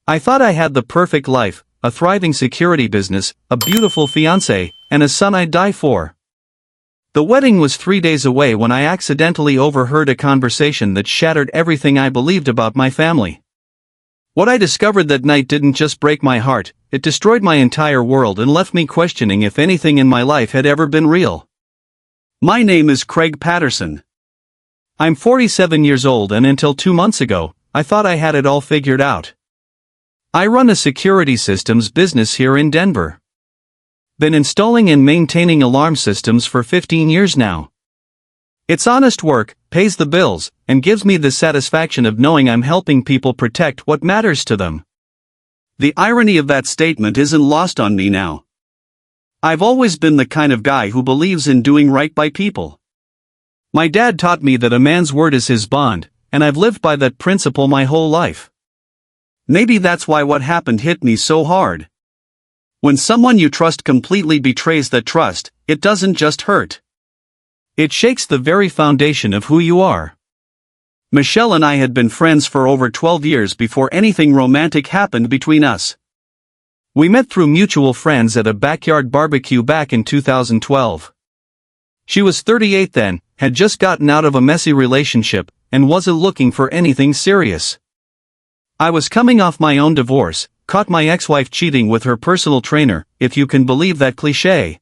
I thought I had the perfect life, a thriving security business, a beautiful fiancé, and a son I'd die for. The wedding was 3 days away when I accidentally overheard a conversation that shattered everything I believed about my family. What I discovered that night didn't just break my heart, it destroyed my entire world and left me questioning if anything in my life had ever been real. My name is Craig Patterson. I'm 47 years old, and until 2 months ago, I thought I had it all figured out. I run a security systems business here in Denver. Been installing and maintaining alarm systems for 15 years now. It's honest work, pays the bills, and gives me the satisfaction of knowing I'm helping people protect what matters to them. The irony of that statement isn't lost on me now. I've always been the kind of guy who believes in doing right by people. My dad taught me that a man's word is his bond, and I've lived by that principle my whole life. Maybe that's why what happened hit me so hard. When someone you trust completely betrays that trust, it doesn't just hurt. It shakes the very foundation of who you are. Michelle and I had been friends for over 12 years before anything romantic happened between us. We met through mutual friends at a backyard barbecue back in 2012. She was 38 then, had just gotten out of a messy relationship, and wasn't looking for anything serious. I was coming off my own divorce, caught my ex-wife cheating with her personal trainer, if you can believe that cliché.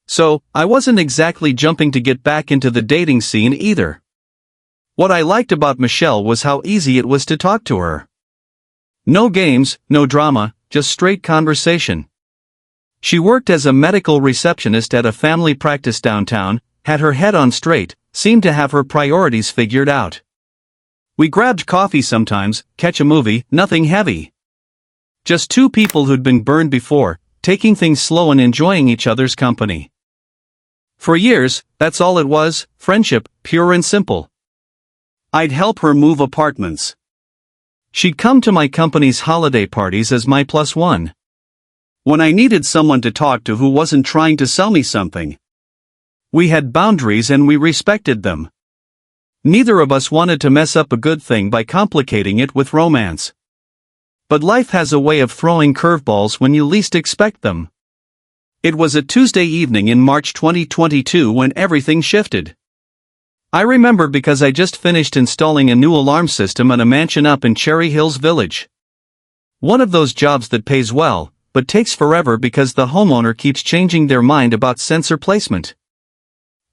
So, I wasn't exactly jumping to get back into the dating scene either. What I liked about Michelle was how easy it was to talk to her. No games, no drama, just straight conversation. She worked as a medical receptionist at a family practice downtown, had her head on straight, seemed to have her priorities figured out. We grabbed coffee sometimes, catch a movie, nothing heavy. Just two people who'd been burned before, taking things slow and enjoying each other's company. For years, that's all it was, friendship, pure and simple. I'd help her move apartments. She'd come to my company's holiday parties as my plus one. When I needed someone to talk to who wasn't trying to sell me something. We had boundaries and we respected them. Neither of us wanted to mess up a good thing by complicating it with romance. But life has a way of throwing curveballs when you least expect them. It was a Tuesday evening in March 2022 when everything shifted. I remember because I just finished installing a new alarm system at a mansion up in Cherry Hills Village. One of those jobs that pays well, but takes forever because the homeowner keeps changing their mind about sensor placement.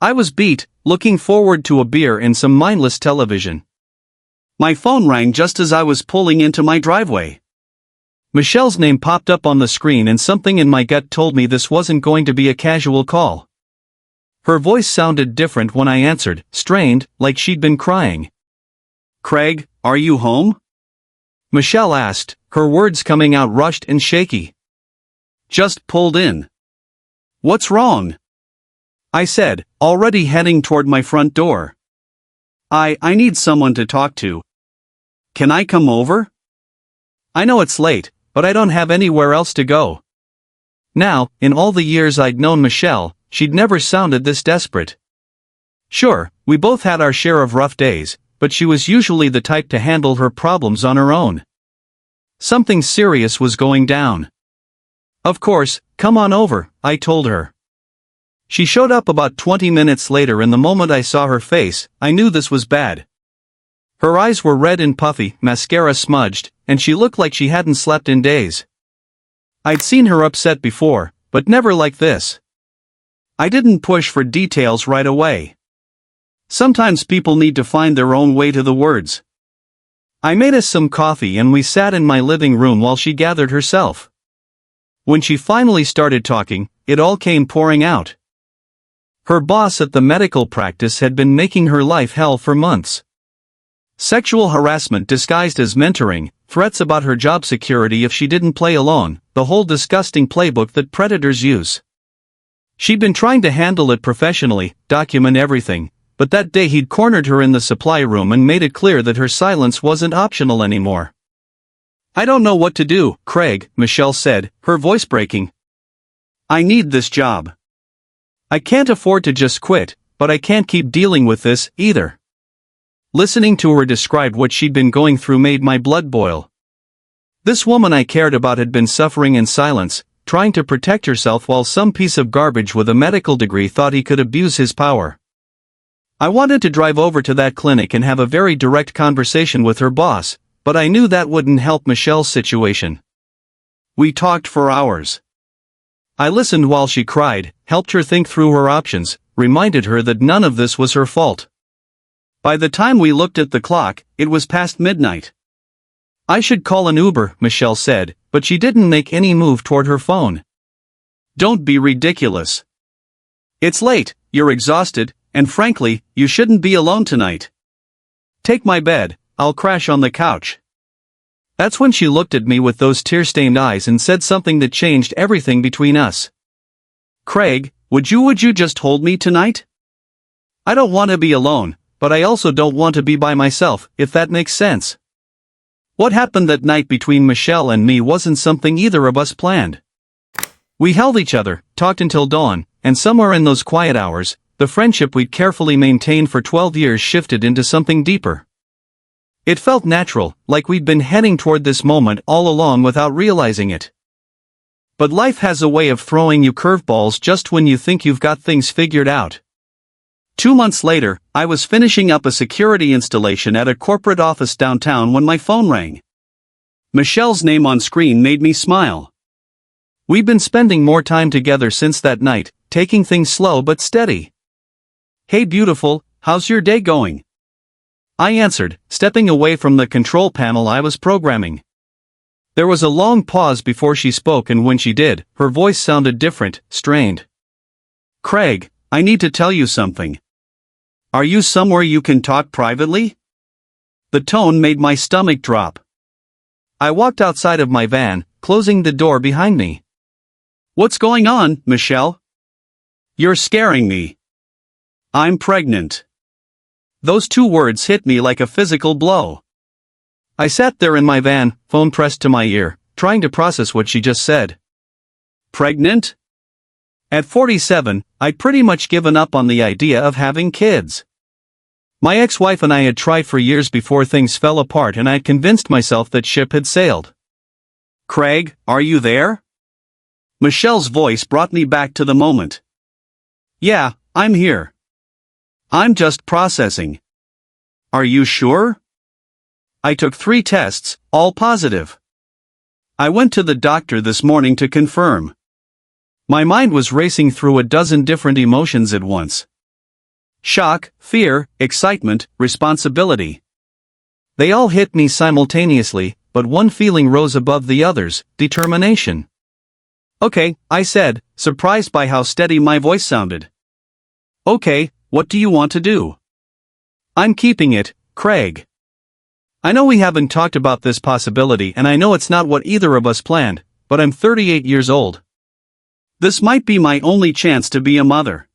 I was beat, looking forward to a beer and some mindless television. My phone rang just as I was pulling into my driveway. Michelle's name popped up on the screen and something in my gut told me this wasn't going to be a casual call. Her voice sounded different when I answered, strained, like she'd been crying. "Craig, are you home?" Michelle asked, her words coming out rushed and shaky. "Just pulled in." "What's wrong?" I said, already heading toward my front door. I need someone to talk to. Can I come over?" "I know it's late, but I don't have anywhere else to go." Now, in all the years I'd known Michelle, she'd never sounded this desperate. Sure, we both had our share of rough days, but she was usually the type to handle her problems on her own. Something serious was going down. "Of course, come on over," I told her. She showed up about 20 minutes later, and the moment I saw her face, I knew this was bad. Her eyes were red and puffy, mascara smudged, and she looked like she hadn't slept in days. I'd seen her upset before, but never like this. I didn't push for details right away. Sometimes people need to find their own way to the words. I made us some coffee and we sat in my living room while she gathered herself. When she finally started talking, it all came pouring out. Her boss at the medical practice had been making her life hell for months. Sexual harassment disguised as mentoring, threats about her job security if she didn't play along, the whole disgusting playbook that predators use. She'd been trying to handle it professionally, document everything, but that day he'd cornered her in the supply room and made it clear that her silence wasn't optional anymore. "I don't know what to do, Craig," Michelle said, her voice breaking. "I need this job. I can't afford to just quit, but I can't keep dealing with this, either." Listening to her describe what she'd been going through made my blood boil. This woman I cared about had been suffering in silence, trying to protect herself while some piece of garbage with a medical degree thought he could abuse his power. I wanted to drive over to that clinic and have a very direct conversation with her boss, but I knew that wouldn't help Michelle's situation. We talked for hours. I listened while she cried, helped her think through her options, reminded her that none of this was her fault. By the time we looked at the clock, it was past midnight. I should call an Uber, Michelle said, but she didn't make any move toward her phone. Don't be ridiculous. It's late, you're exhausted, and frankly, you shouldn't be alone tonight. Take my bed, I'll crash on the couch. That's when she looked at me with those tear-stained eyes and said something that changed everything between us. Craig, would you just hold me tonight? I don't want to be alone, but I also don't want to be by myself, if that makes sense. What happened that night between Michelle and me wasn't something either of us planned. We held each other, talked until dawn, and somewhere in those quiet hours, the friendship we'd carefully maintained for 12 years shifted into something deeper. It felt natural, like we'd been heading toward this moment all along without realizing it. But life has a way of throwing you curveballs just when you think you've got things figured out. 2 months later, I was finishing up a security installation at a corporate office downtown when my phone rang. Michelle's name on screen made me smile. We've been spending more time together since that night, taking things slow but steady. Hey beautiful, how's your day going? I answered, stepping away from the control panel I was programming. There was a long pause before she spoke, and when she did, her voice sounded different, strained. Craig, I need to tell you something. Are you somewhere you can talk privately? The tone made my stomach drop. I walked outside of my van, closing the door behind me. What's going on, Michelle? You're scaring me. I'm pregnant. Those 2 words hit me like a physical blow. I sat there in my van, phone pressed to my ear, trying to process what she just said. Pregnant? At 47, I'd pretty much given up on the idea of having kids. My ex-wife and I had tried for years before things fell apart, and I'd convinced myself that ship had sailed. Craig, are you there? Michelle's voice brought me back to the moment. Yeah, I'm here. I'm just processing. Are you sure? I took 3 tests, all positive. I went to the doctor this morning to confirm. My mind was racing through a dozen different emotions at once. Shock, fear, excitement, responsibility. They all hit me simultaneously, but one feeling rose above the others: determination. Okay, I said, surprised by how steady my voice sounded. Okay, what do you want to do? I'm keeping it, Craig. I know we haven't talked about this possibility, and I know it's not what either of us planned, but I'm 38 years old. This might be my only chance to be a mother.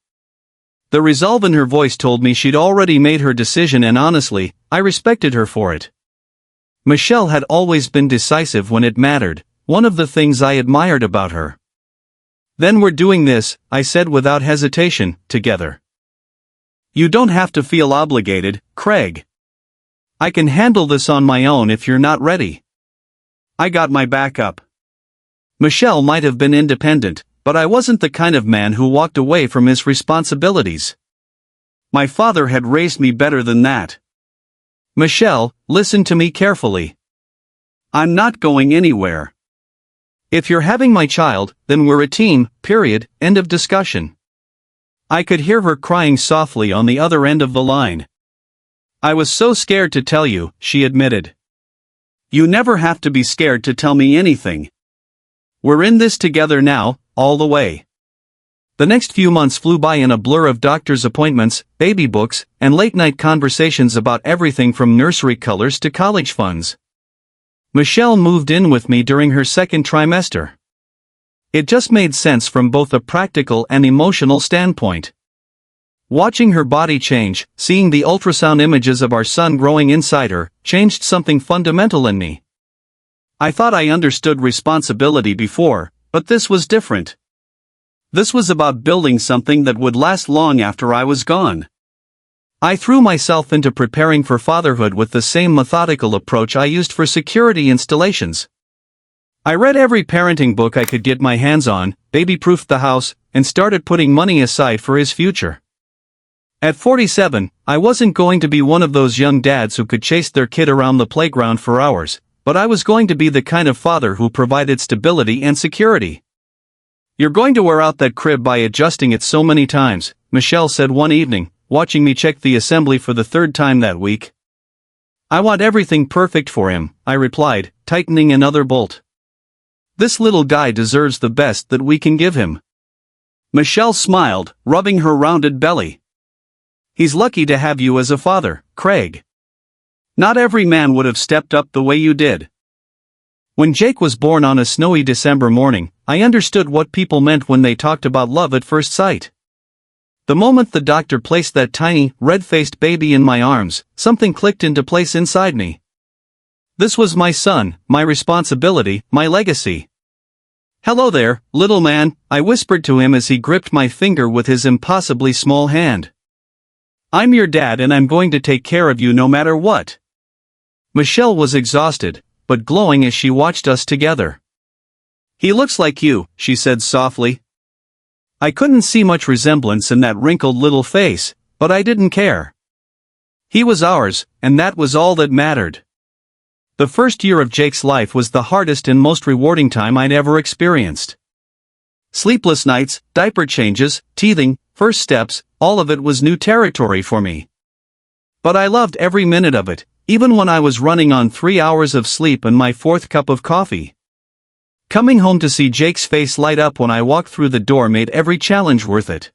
The resolve in her voice told me she'd already made her decision, and honestly, I respected her for it. Michelle had always been decisive when it mattered, one of the things I admired about her. Then we're doing this, I said without hesitation, together. You don't have to feel obligated, Craig. I can handle this on my own if you're not ready. I got my back up. Michelle might have been independent, but I wasn't the kind of man who walked away from his responsibilities. My father had raised me better than that. Michelle, listen to me carefully. I'm not going anywhere. If you're having my child, then we're a team, period, end of discussion. I could hear her crying softly on the other end of the line. I was so scared to tell you, she admitted. You never have to be scared to tell me anything. We're in this together now, all the way. The next few months flew by in a blur of doctor's appointments, baby books, and late-night conversations about everything from nursery colors to college funds. Michelle moved in with me during her second trimester. It just made sense from both a practical and emotional standpoint. Watching her body change, seeing the ultrasound images of our son growing inside her, changed something fundamental in me. I thought I understood responsibility before, but this was different. This was about building something that would last long after I was gone. I threw myself into preparing for fatherhood with the same methodical approach I used for security installations. I read every parenting book I could get my hands on, baby-proofed the house, and started putting money aside for his future. At 47, I wasn't going to be one of those young dads who could chase their kid around the playground for hours, but I was going to be the kind of father who provided stability and security. "You're going to wear out that crib by adjusting it so many times," Michelle said one evening, watching me check the assembly for the third time that week. "I want everything perfect for him," I replied, tightening another bolt. "This little guy deserves the best that we can give him." Michelle smiled, rubbing her rounded belly. "He's lucky to have you as a father, Craig. Not every man would have stepped up the way you did." When Jake was born on a snowy December morning, I understood what people meant when they talked about love at first sight. The moment the doctor placed that tiny, red-faced baby in my arms, something clicked into place inside me. This was my son, my responsibility, my legacy. "Hello there, little man," I whispered to him as he gripped my finger with his impossibly small hand. "I'm your dad and I'm going to take care of you no matter what." Michelle was exhausted, but glowing as she watched us together. "He looks like you," she said softly. I couldn't see much resemblance in that wrinkled little face, but I didn't care. He was ours, and that was all that mattered. The first year of Jake's life was the hardest and most rewarding time I'd ever experienced. Sleepless nights, diaper changes, teething, first steps, all of it was new territory for me. But I loved every minute of it, even when I was running on 3 hours of sleep and my 4th cup of coffee. Coming home to see Jake's face light up when I walked through the door made every challenge worth it.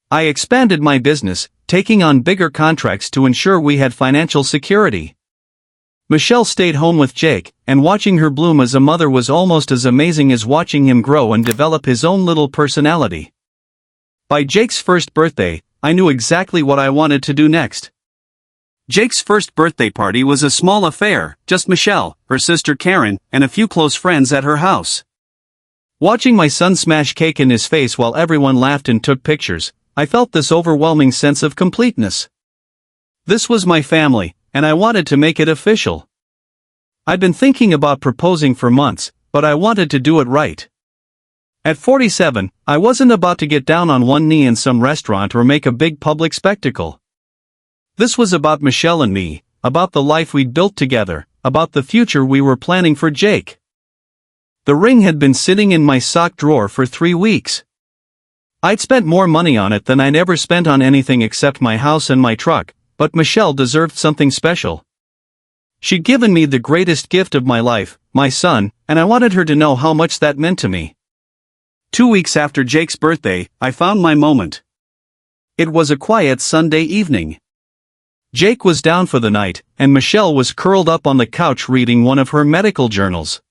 I expanded my business, taking on bigger contracts to ensure we had financial security. Michelle stayed home with Jake, and watching her bloom as a mother was almost as amazing as watching him grow and develop his own little personality. By Jake's first birthday, I knew exactly what I wanted to do next. Jake's first birthday party was a small affair, just Michelle, her sister Karen, and a few close friends at her house. Watching my son smash cake in his face while everyone laughed and took pictures, I felt this overwhelming sense of completeness. This was my family, and I wanted to make it official. I'd been thinking about proposing for months, but I wanted to do it right. At 47, I wasn't about to get down on one knee in some restaurant or make a big public spectacle. This was about Michelle and me, about the life we'd built together, about the future we were planning for Jake. The ring had been sitting in my sock drawer for 3 weeks. I'd spent more money on it than I'd ever spent on anything except my house and my truck, but Michelle deserved something special. She'd given me the greatest gift of my life, my son, and I wanted her to know how much that meant to me. 2 weeks after Jake's birthday, I found my moment. It was a quiet Sunday evening. Jake was down for the night, and Michelle was curled up on the couch reading one of her medical journals.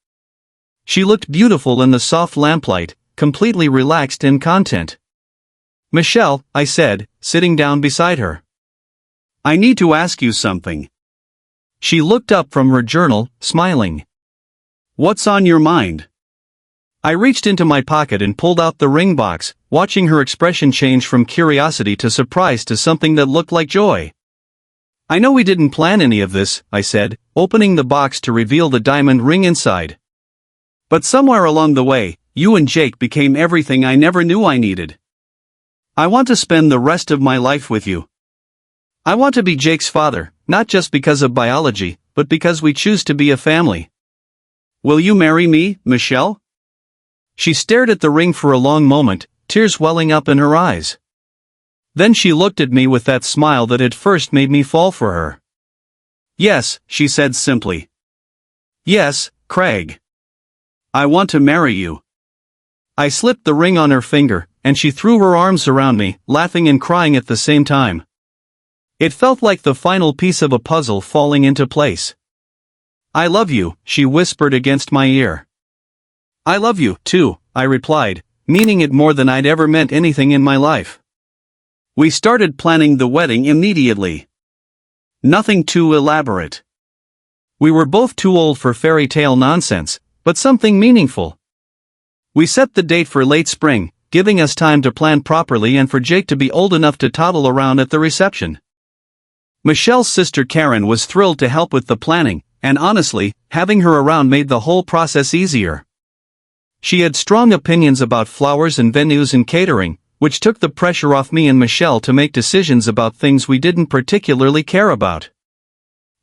She looked beautiful in the soft lamplight, completely relaxed and content. "Michelle," I said, sitting down beside her. "I need to ask you something." She looked up from her journal, smiling. "What's on your mind?" I reached into my pocket and pulled out the ring box, watching her expression change from curiosity to surprise to something that looked like joy. "I know we didn't plan any of this," I said, opening the box to reveal the diamond ring inside. "But somewhere along the way, you and Jake became everything I never knew I needed. I want to spend the rest of my life with you. I want to be Jake's father, not just because of biology, but because we choose to be a family. Will you marry me, Michelle?" She stared at the ring for a long moment, tears welling up in her eyes. Then she looked at me with that smile that at first made me fall for her. "Yes," she said simply. "Yes, Craig. I want to marry you." I slipped the ring on her finger, and she threw her arms around me, laughing and crying at the same time. It felt like the final piece of a puzzle falling into place. "I love you," she whispered against my ear. "I love you, too," I replied, meaning it more than I'd ever meant anything in my life. We started planning the wedding immediately. Nothing too elaborate. We were both too old for fairy tale nonsense, but something meaningful. We set the date for late spring, giving us time to plan properly and for Jake to be old enough to toddle around at the reception. Michelle's sister Karen was thrilled to help with the planning, and honestly, having her around made the whole process easier. She had strong opinions about flowers and venues and catering, which took the pressure off me and Michelle to make decisions about things we didn't particularly care about.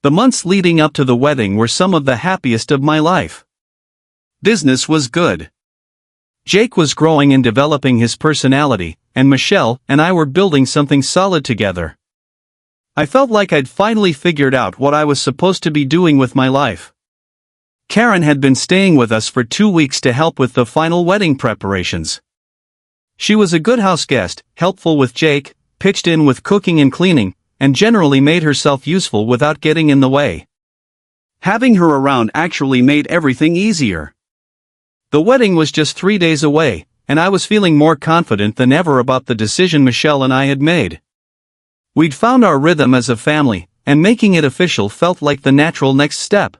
The months leading up to the wedding were some of the happiest of my life. Business was good. Jake was growing and developing his personality, and Michelle and I were building something solid together. I felt like I'd finally figured out what I was supposed to be doing with my life. Karen had been staying with us for 2 weeks to help with the final wedding preparations. She was a good house guest, helpful with Jake, pitched in with cooking and cleaning, and generally made herself useful without getting in the way. Having her around actually made everything easier. The wedding was just 3 days away, and I was feeling more confident than ever about the decision Michelle and I had made. We'd found our rhythm as a family, and making it official felt like the natural next step.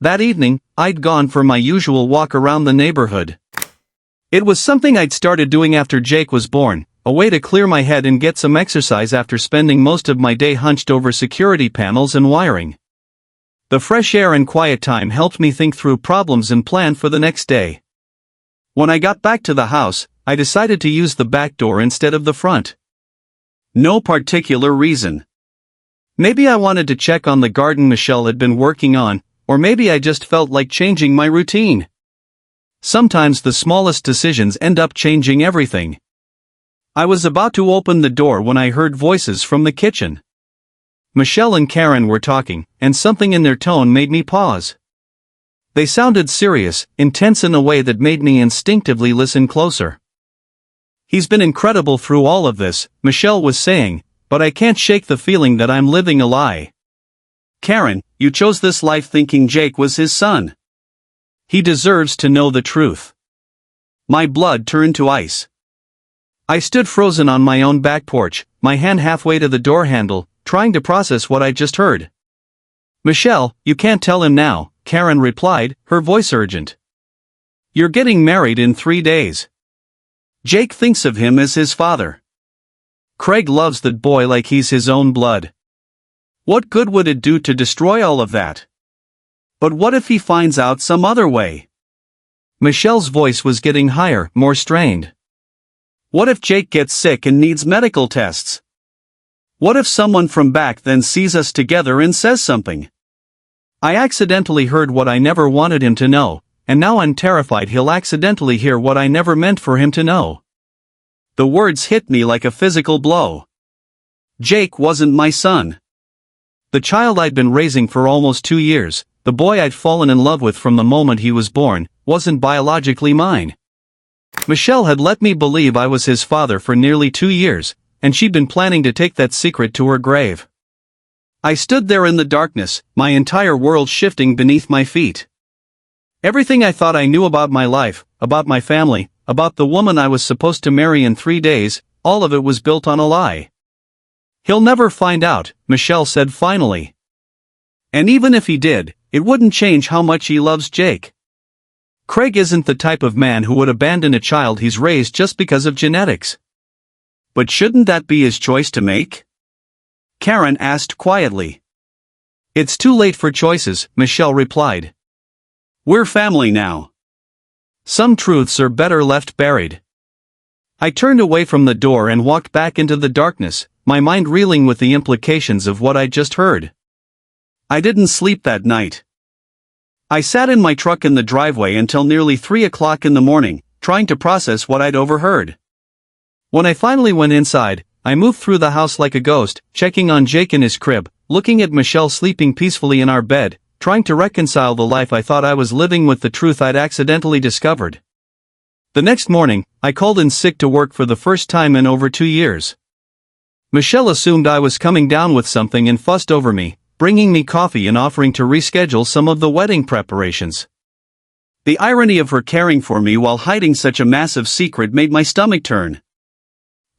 That evening, I'd gone for my usual walk around the neighborhood. It was something I'd started doing after Jake was born, a way to clear my head and get some exercise after spending most of my day hunched over security panels and wiring. The fresh air and quiet time helped me think through problems and plan for the next day. When I got back to the house, I decided to use the back door instead of the front. No particular reason. Maybe I wanted to check on the garden Michelle had been working on, or maybe I just felt like changing my routine. Sometimes the smallest decisions end up changing everything. I was about to open the door when I heard voices from the kitchen. Michelle and Karen were talking, and something in their tone made me pause. They sounded serious, intense in a way that made me instinctively listen closer. "He's been incredible through all of this," Michelle was saying, "but I can't shake the feeling that I'm living a lie." "Karen, you chose this life thinking Jake was his son. He deserves to know the truth." My blood turned to ice. I stood frozen on my own back porch, my hand halfway to the door handle, trying to process what I just heard. "Michelle, you can't tell him now," Karen replied, her voice urgent. "You're getting married in 3 days. Jake thinks of him as his father. Craig loves that boy like he's his own blood. What good would it do to destroy all of that? But what if he finds out some other way?" Michelle's voice was getting higher, more strained. "What if Jake gets sick and needs medical tests? What if someone from back then sees us together and says something? I accidentally heard what I never wanted him to know, and now I'm terrified he'll accidentally hear what I never meant for him to know." The words hit me like a physical blow. Jake wasn't my son. The child I'd been raising for almost 2 years, the boy I'd fallen in love with from the moment he was born, wasn't biologically mine. Michelle had let me believe I was his father for nearly 2 years, and she'd been planning to take that secret to her grave. I stood there in the darkness, my entire world shifting beneath my feet. Everything I thought I knew about my life, about my family, about the woman I was supposed to marry in 3 days, all of it was built on a lie. "He'll never find out," Michelle said finally. "And even if he did, it wouldn't change how much he loves Jake. Craig isn't the type of man who would abandon a child he's raised just because of genetics." "But shouldn't that be his choice to make?" Karen asked quietly. "It's too late for choices," Michelle replied. "We're family now. Some truths are better left buried." I turned away from the door and walked back into the darkness, my mind reeling with the implications of what I'd just heard. I didn't sleep that night. I sat in my truck in the driveway until nearly 3 o'clock in the morning, trying to process what I'd overheard. When I finally went inside, I moved through the house like a ghost, checking on Jake in his crib, looking at Michelle sleeping peacefully in our bed, trying to reconcile the life I thought I was living with the truth I'd accidentally discovered. The next morning, I called in sick to work for the first time in over 2 years. Michelle assumed I was coming down with something and fussed over me, bringing me coffee and offering to reschedule some of the wedding preparations. The irony of her caring for me while hiding such a massive secret made my stomach turn.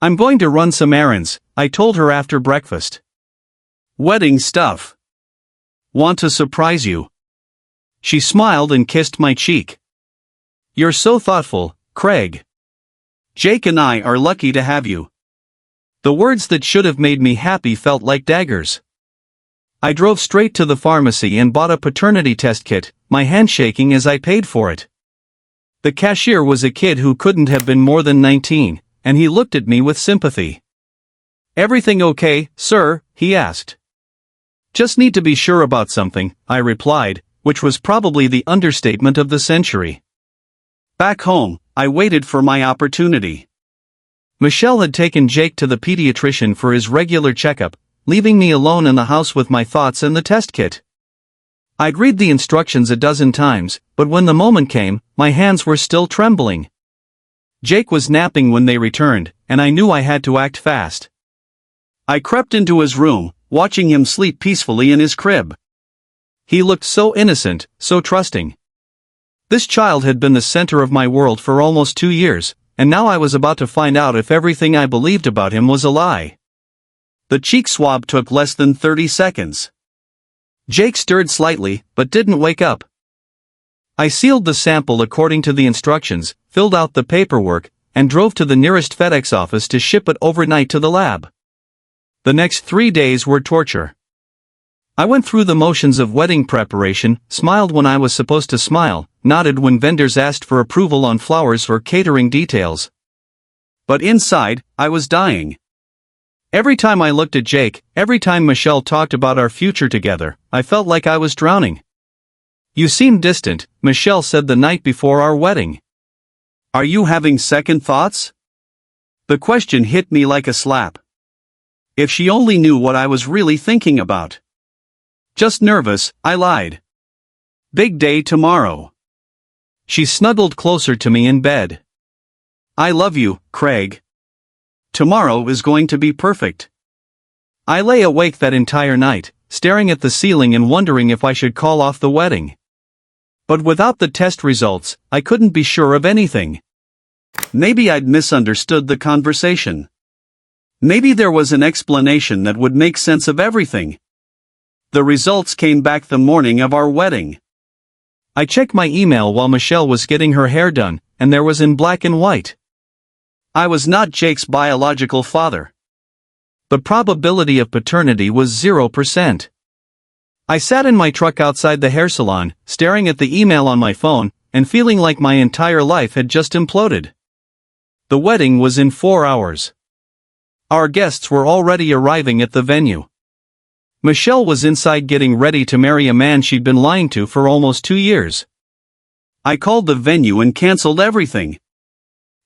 "I'm going to run some errands," I told her after breakfast. "Wedding stuff. Want to surprise you." She smiled and kissed my cheek. "You're so thoughtful, Craig. Jake and I are lucky to have you." The words that should have made me happy felt like daggers. I drove straight to the pharmacy and bought a paternity test kit, my hand shaking as I paid for it. The cashier was a kid who couldn't have been more than 19, and he looked at me with sympathy. "Everything okay, sir?" he asked. "Just need to be sure about something," I replied, which was probably the understatement of the century. Back home, I waited for my opportunity. Michelle had taken Jake to the pediatrician for his regular checkup, leaving me alone in the house with my thoughts and the test kit. I'd read the instructions a dozen times, but when the moment came, my hands were still trembling. Jake was napping when they returned, and I knew I had to act fast. I crept into his room, watching him sleep peacefully in his crib. He looked so innocent, so trusting. This child had been the center of my world for almost 2 years, and now I was about to find out if everything I believed about him was a lie. The cheek swab took less than 30 seconds. Jake stirred slightly, but didn't wake up. I sealed the sample according to the instructions, filled out the paperwork, and drove to the nearest FedEx office to ship it overnight to the lab. The next 3 days were torture. I went through the motions of wedding preparation, smiled when I was supposed to smile, nodded when vendors asked for approval on flowers or catering details. But inside, I was dying. Every time I looked at Jake, every time Michelle talked about our future together, I felt like I was drowning. "You seem distant," Michelle said the night before our wedding. "Are you having second thoughts?" The question hit me like a slap. If she only knew what I was really thinking about. "Just nervous," I lied. "Big day tomorrow." She snuggled closer to me in bed. "I love you, Craig. Tomorrow is going to be perfect." I lay awake that entire night, staring at the ceiling and wondering if I should call off the wedding. But without the test results, I couldn't be sure of anything. Maybe I'd misunderstood the conversation. Maybe there was an explanation that would make sense of everything. The results came back the morning of our wedding. I checked my email while Michelle was getting her hair done, and there was in black and white. I was not Jake's biological father. The probability of paternity was 0%. I sat in my truck outside the hair salon, staring at the email on my phone, and feeling like my entire life had just imploded. The wedding was in 4 hours. Our guests were already arriving at the venue. Michelle was inside getting ready to marry a man she'd been lying to for almost 2 years. I called the venue and canceled everything.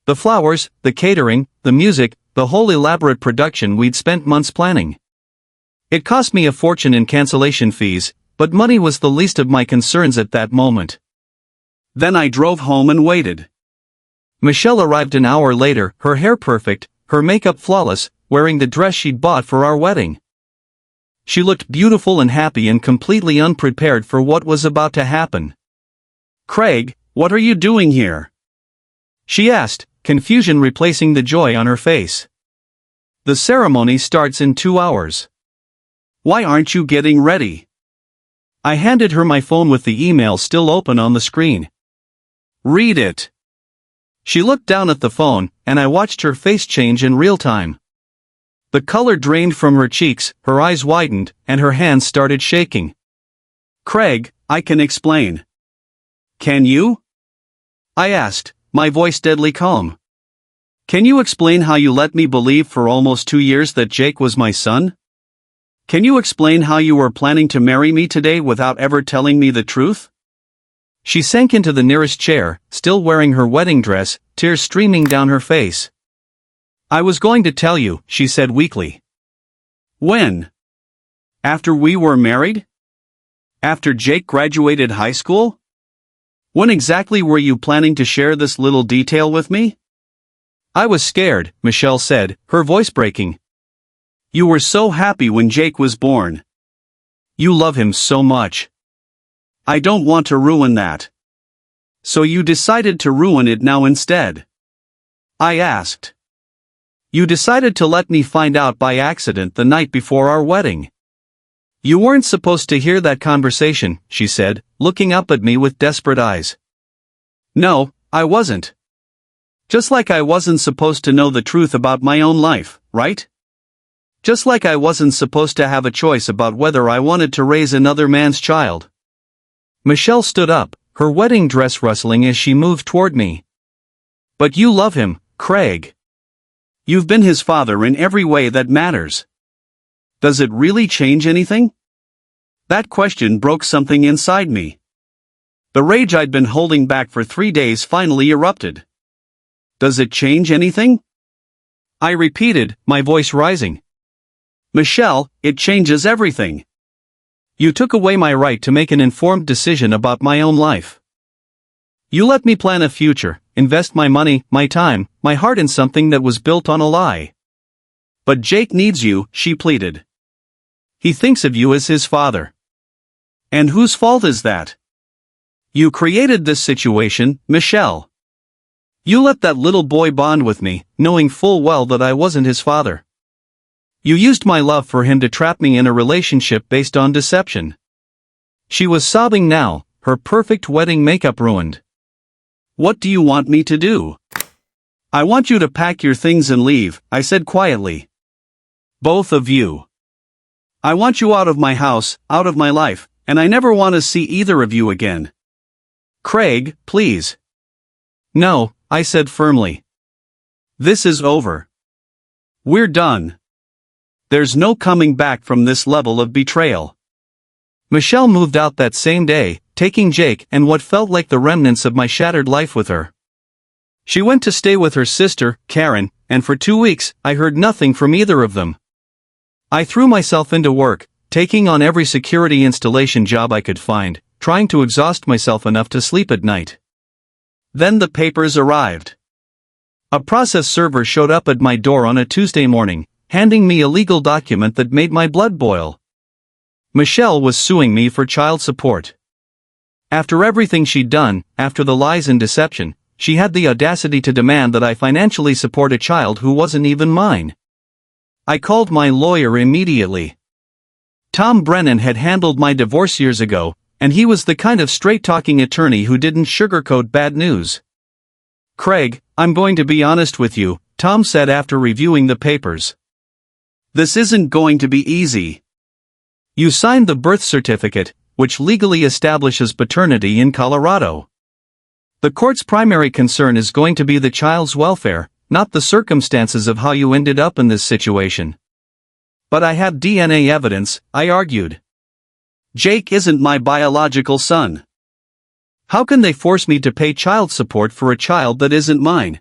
The flowers, the catering, the music, the whole elaborate production we'd spent months planning. It cost me a fortune in cancellation fees, but money was the least of my concerns at that moment. Then I drove home and waited. Michelle arrived an hour later, her hair perfect, her makeup flawless, wearing the dress she'd bought for our wedding. She looked beautiful and happy and completely unprepared for what was about to happen. "Craig, what are you doing here?" she asked, confusion replacing the joy on her face. "The ceremony starts in 2 hours. Why aren't you getting ready?" I handed her my phone with the email still open on the screen. "Read it." She looked down at the phone, and I watched her face change in real time. The color drained from her cheeks, her eyes widened, and her hands started shaking. "Craig, I can explain." "Can you?" I asked, my voice deadly calm. "Can you explain how you let me believe for almost 2 years that Jake was my son? Can you explain how you were planning to marry me today without ever telling me the truth?" She sank into the nearest chair, still wearing her wedding dress, tears streaming down her face. "I was going to tell you," she said weakly. "When? After we were married? After Jake graduated high school? When exactly were you planning to share this little detail with me?" "I was scared," Michelle said, her voice breaking. "You were so happy when Jake was born. You love him so much. I don't want to ruin that. So you decided to ruin it now instead?" I asked. "You decided to let me find out by accident the night before our wedding. You weren't supposed to hear that conversation," she said, looking up at me with desperate eyes. "No, I wasn't. Just like I wasn't supposed to know the truth about my own life, right? Just like I wasn't supposed to have a choice about whether I wanted to raise another man's child. Michelle stood up, her wedding dress rustling as she moved toward me. But you love him, Craig. You've been his father in every way that matters. Does it really change anything? That question broke something inside me. The rage I'd been holding back for 3 days finally erupted. Does it change anything? I repeated, my voice rising. Michelle, it changes everything. You took away my right to make an informed decision about my own life. You let me plan a future, invest my money, my time, my heart in something that was built on a lie. But Jake needs you, she pleaded. He thinks of you as his father. And whose fault is that? You created this situation, Michelle. You let that little boy bond with me, knowing full well that I wasn't his father. You used my love for him to trap me in a relationship based on deception. She was sobbing now, her perfect wedding makeup ruined. What do you want me to do? I want you to pack your things and leave, I said quietly. Both of you. I want you out of my house, out of my life, and I never want to see either of you again. Craig, please. No, I said firmly. This is over. We're done. There's no coming back from this level of betrayal. Michelle moved out that same day, taking Jake and what felt like the remnants of my shattered life with her. She went to stay with her sister, Karen, and for 2 weeks, I heard nothing from either of them. I threw myself into work, taking on every security installation job I could find, trying to exhaust myself enough to sleep at night. Then the papers arrived. A process server showed up at my door on a Tuesday morning, handing me a legal document that made my blood boil. Michelle was suing me for child support. After everything she'd done, after the lies and deception, she had the audacity to demand that I financially support a child who wasn't even mine. I called my lawyer immediately. Tom Brennan had handled my divorce years ago, and he was the kind of straight-talking attorney who didn't sugarcoat bad news. Craig, I'm going to be honest with you, Tom said after reviewing the papers. This isn't going to be easy. You signed the birth certificate, which legally establishes paternity in Colorado. The court's primary concern is going to be the child's welfare, not the circumstances of how you ended up in this situation. But I have DNA evidence, I argued. Jake isn't my biological son. How can they force me to pay child support for a child that isn't mine?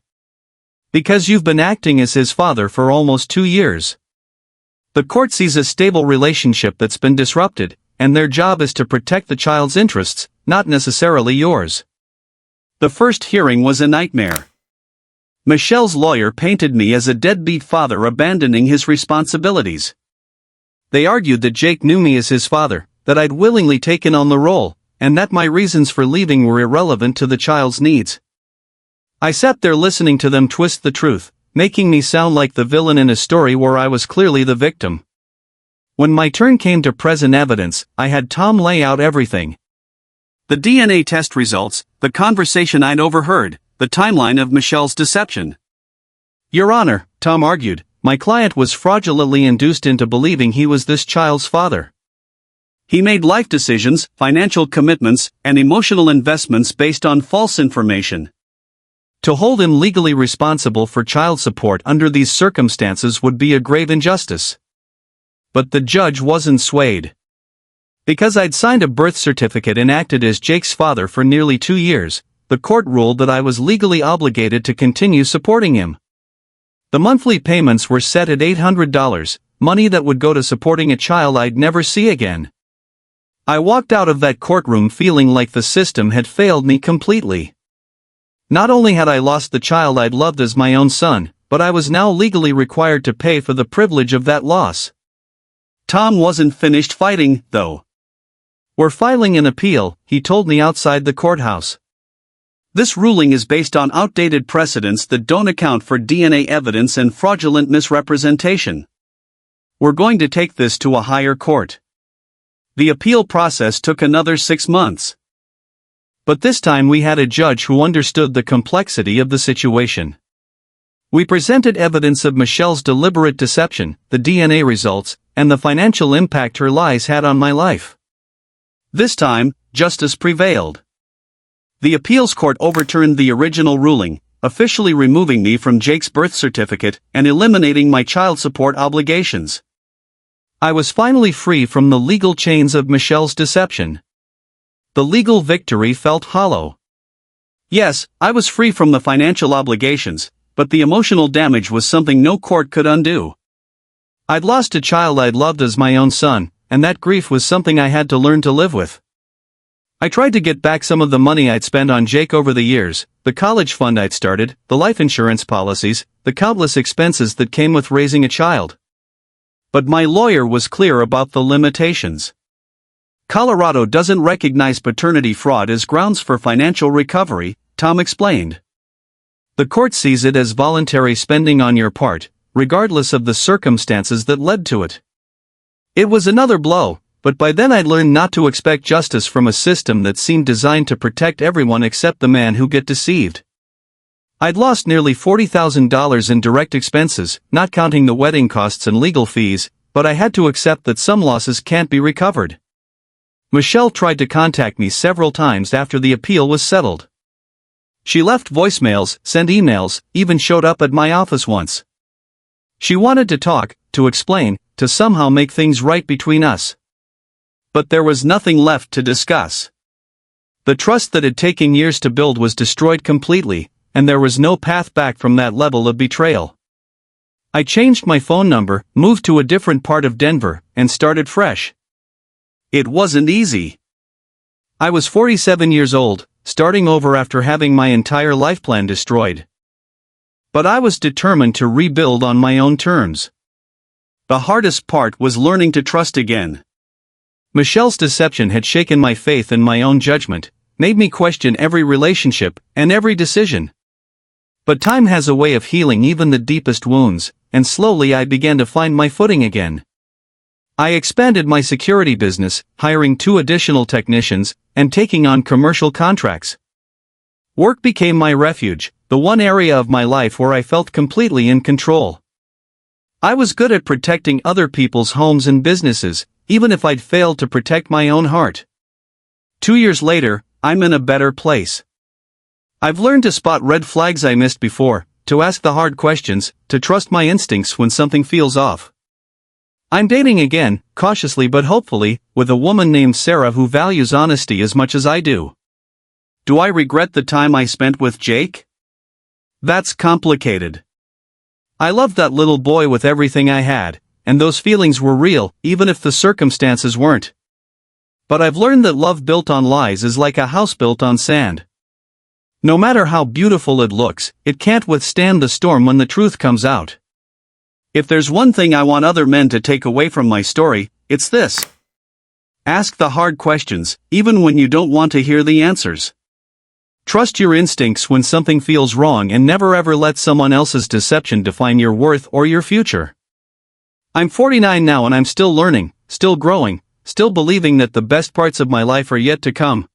Because you've been acting as his father for almost 2 years. The court sees a stable relationship that's been disrupted, and their job is to protect the child's interests, not necessarily yours. The first hearing was a nightmare. Michelle's lawyer painted me as a deadbeat father abandoning his responsibilities. They argued that Jake knew me as his father, that I'd willingly taken on the role, and that my reasons for leaving were irrelevant to the child's needs. I sat there listening to them twist the truth, making me sound like the villain in a story where I was clearly the victim. When my turn came to present evidence, I had Tom lay out everything. The DNA test results, the conversation I'd overheard, the timeline of Michelle's deception. Your Honor, Tom argued, my client was fraudulently induced into believing he was this child's father. He made life decisions, financial commitments, and emotional investments based on false information. To hold him legally responsible for child support under these circumstances would be a grave injustice. But the judge wasn't swayed. Because I'd signed a birth certificate and acted as Jake's father for nearly 2 years, the court ruled that I was legally obligated to continue supporting him. The monthly payments were set at $800, money that would go to supporting a child I'd never see again. I walked out of that courtroom feeling like the system had failed me completely. Not only had I lost the child I'd loved as my own son, but I was now legally required to pay for the privilege of that loss. Tom wasn't finished fighting, though. We're filing an appeal, he told me outside the courthouse. This ruling is based on outdated precedents that don't account for DNA evidence and fraudulent misrepresentation. We're going to take this to a higher court. The appeal process took another 6 months. But this time we had a judge who understood the complexity of the situation. We presented evidence of Michelle's deliberate deception, the DNA results, and the financial impact her lies had on my life. This time, justice prevailed. The appeals court overturned the original ruling, officially removing me from Jake's birth certificate and eliminating my child support obligations. I was finally free from the legal chains of Michelle's deception. The legal victory felt hollow. Yes, I was free from the financial obligations, but the emotional damage was something no court could undo. I'd lost a child I'd loved as my own son, and that grief was something I had to learn to live with. I tried to get back some of the money I'd spent on Jake over the years, the college fund I'd started, the life insurance policies, the countless expenses that came with raising a child. But my lawyer was clear about the limitations. Colorado doesn't recognize paternity fraud as grounds for financial recovery, Tom explained. The court sees it as voluntary spending on your part, regardless of the circumstances that led to it. It was another blow, but by then I'd learned not to expect justice from a system that seemed designed to protect everyone except the man who get deceived. I'd lost nearly $40,000 in direct expenses, not counting the wedding costs and legal fees, but I had to accept that some losses can't be recovered. Michelle tried to contact me several times after the appeal was settled. She left voicemails, sent emails, even showed up at my office once. She wanted to talk, to explain, to somehow make things right between us. But there was nothing left to discuss. The trust that had taken years to build was destroyed completely, and there was no path back from that level of betrayal. I changed my phone number, moved to a different part of Denver, and started fresh. It wasn't easy. I was 47 years old, starting over after having my entire life plan destroyed. But I was determined to rebuild on my own terms. The hardest part was learning to trust again. Michelle's deception had shaken my faith in my own judgment, made me question every relationship and every decision. But time has a way of healing even the deepest wounds, and slowly I began to find my footing again. I expanded my security business, hiring 2 additional technicians, and taking on commercial contracts. Work became my refuge, the one area of my life where I felt completely in control. I was good at protecting other people's homes and businesses, even if I'd failed to protect my own heart. 2 years later, I'm in a better place. I've learned to spot red flags I missed before, to ask the hard questions, to trust my instincts when something feels off. I'm dating again, cautiously but hopefully, with a woman named Sarah who values honesty as much as I do. Do I regret the time I spent with Jake? That's complicated. I loved that little boy with everything I had, and those feelings were real, even if the circumstances weren't. But I've learned that love built on lies is like a house built on sand. No matter how beautiful it looks, it can't withstand the storm when the truth comes out. If there's one thing I want other men to take away from my story, it's this. Ask the hard questions, even when you don't want to hear the answers. Trust your instincts when something feels wrong and never ever let someone else's deception define your worth or your future. I'm 49 now and I'm still learning, still growing, still believing that the best parts of my life are yet to come.